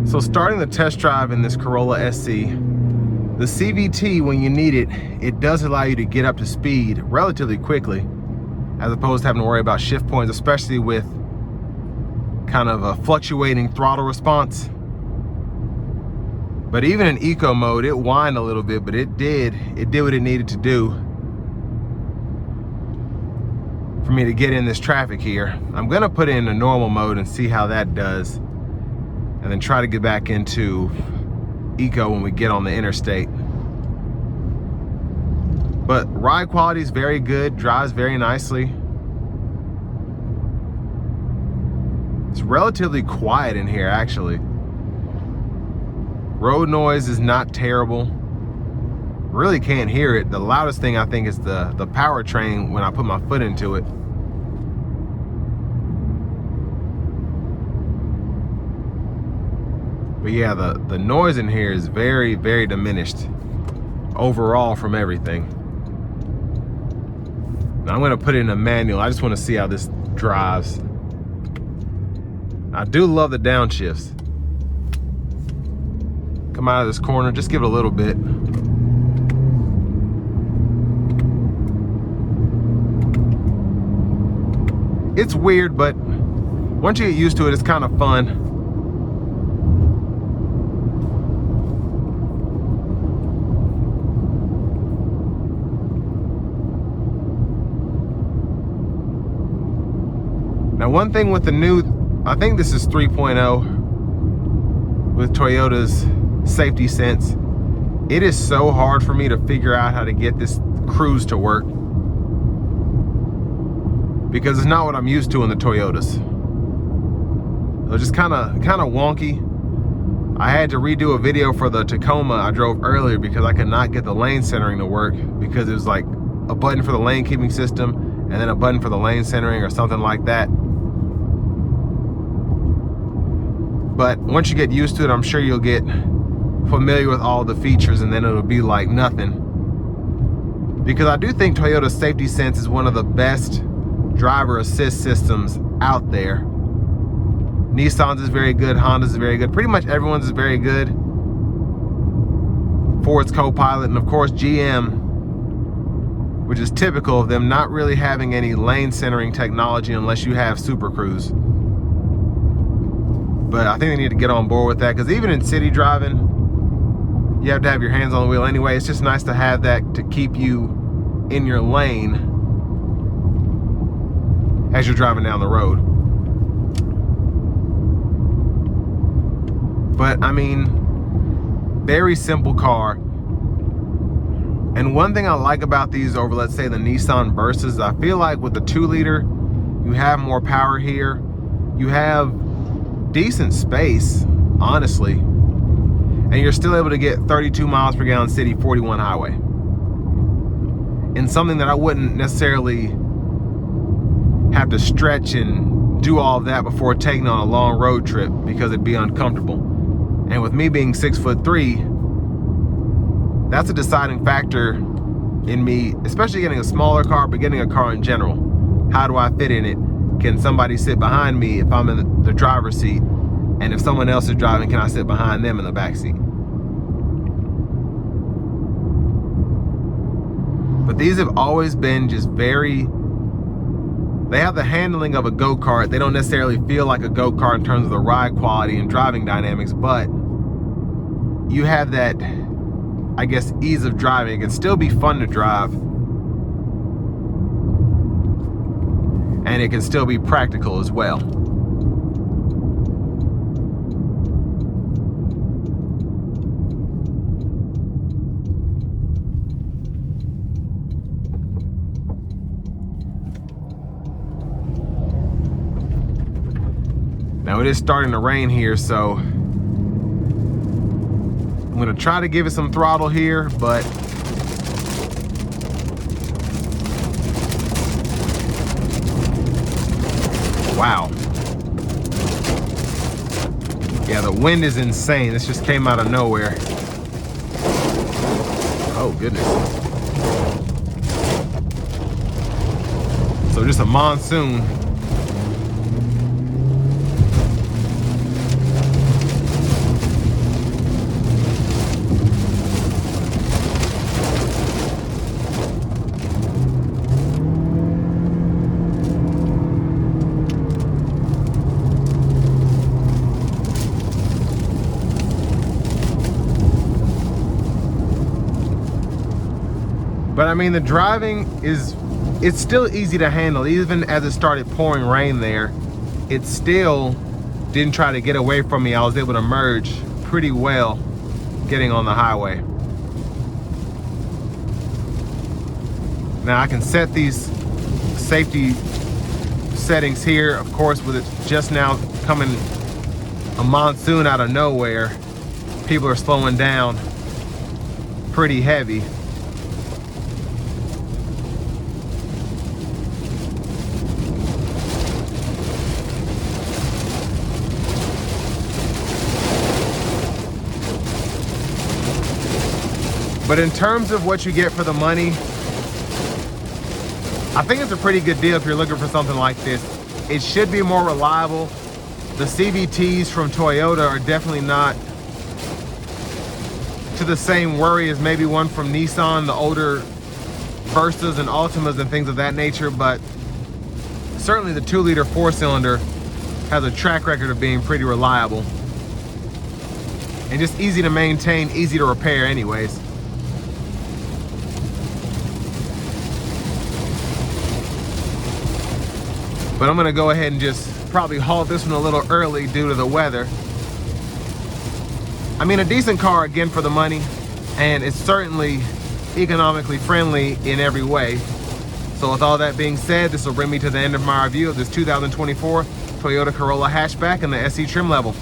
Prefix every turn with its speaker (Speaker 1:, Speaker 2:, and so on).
Speaker 1: So starting the test drive in this Corolla SC, the CVT, when you need it, it does allow you to get up to speed relatively quickly, as opposed to having to worry about shift points, especially with kind of a fluctuating throttle response. But even in eco mode, it whined a little bit, but it did what it needed to do for me to get in this traffic here. I'm gonna put it in the normal mode and see how that does, and then try to get back into eco when we get on the interstate. But ride quality is very good, drives very nicely. It's relatively quiet in here, actually. Road noise is not terrible. Really can't hear it. The loudest thing I think is the powertrain when I put my foot into it. But yeah, the noise in here is very, very diminished overall from everything. Now I'm gonna put it in a manual. I just wanna see how this drives. I do love the downshifts. Come out of this corner, just give it a little bit. It's weird, but once you get used to it, it's kind of fun. Now, one thing with the new, I think this is 3.0 with Toyota's safety sense, it is so hard for me to figure out how to get this cruise to work, because it's not what I'm used to in the Toyotas. It was just kind of wonky. I had to redo a video for the Tacoma I drove earlier because I could not get the lane centering to work, because it was like a button for the lane keeping system and then a button for the lane centering or something like that. But once you get used to it, I'm sure you'll get familiar with all the features, and then it'll be like nothing. Because I do think Toyota's safety sense is one of the best driver assist systems out there. Nissan's is very good, Honda's is very good, pretty much everyone's is very good. Ford's Copilot, and of course GM, which is typical of them not really having any lane centering technology unless you have Super Cruise. But I think they need to get on board with that, because even in city driving, you have to have your hands on the wheel anyway. It's just nice to have that to keep you in your lane as you're driving down the road. But I mean, very simple car. And one thing I like about these over, let's say, the Nissan Versas, I feel like with the 2-liter, you have more power here. You have decent space, honestly, and you're still able to get 32 miles per gallon city, 41 highway, in something that I wouldn't necessarily have to stretch and do all of that before taking on a long road trip, because it'd be uncomfortable. And with me being 6'3", that's a deciding factor in me, especially getting a smaller car, but getting a car in general. How do I fit in it? Can somebody sit behind me if I'm in the driver's seat? And if someone else is driving, can I sit behind them in the back seat? But these have always been just very, they have the handling of a go-kart. They don't necessarily feel like a go-kart in terms of the ride quality and driving dynamics, but you have that, I guess, ease of driving. It can still be fun to drive, and it can still be practical as well. Now it is starting to rain here, so I'm gonna try to give it some throttle here, but wow. Yeah, the wind is insane. This just came out of nowhere. Oh, goodness. So just a monsoon. But I mean, the driving it's still easy to handle. Even as it started pouring rain there, it still didn't try to get away from me. I was able to merge pretty well getting on the highway. Now I can set these safety settings here, of course, with it just now coming a monsoon out of nowhere. People are slowing down pretty heavy. But in terms of what you get for the money, I think it's a pretty good deal if you're looking for something like this. It should be more reliable. The CVTs from Toyota are definitely not to the same worry as maybe one from Nissan, the older Verstas and Altimas and things of that nature, but certainly the 2-liter 4-cylinder has a track record of being pretty reliable. And just easy to maintain, easy to repair anyways. But I'm gonna go ahead and just probably halt this one a little early due to the weather. I mean, a decent car again for the money, and it's certainly economically friendly in every way. So with all that being said, this will bring me to the end of my review of this 2024 Toyota Corolla hatchback in the SE trim level.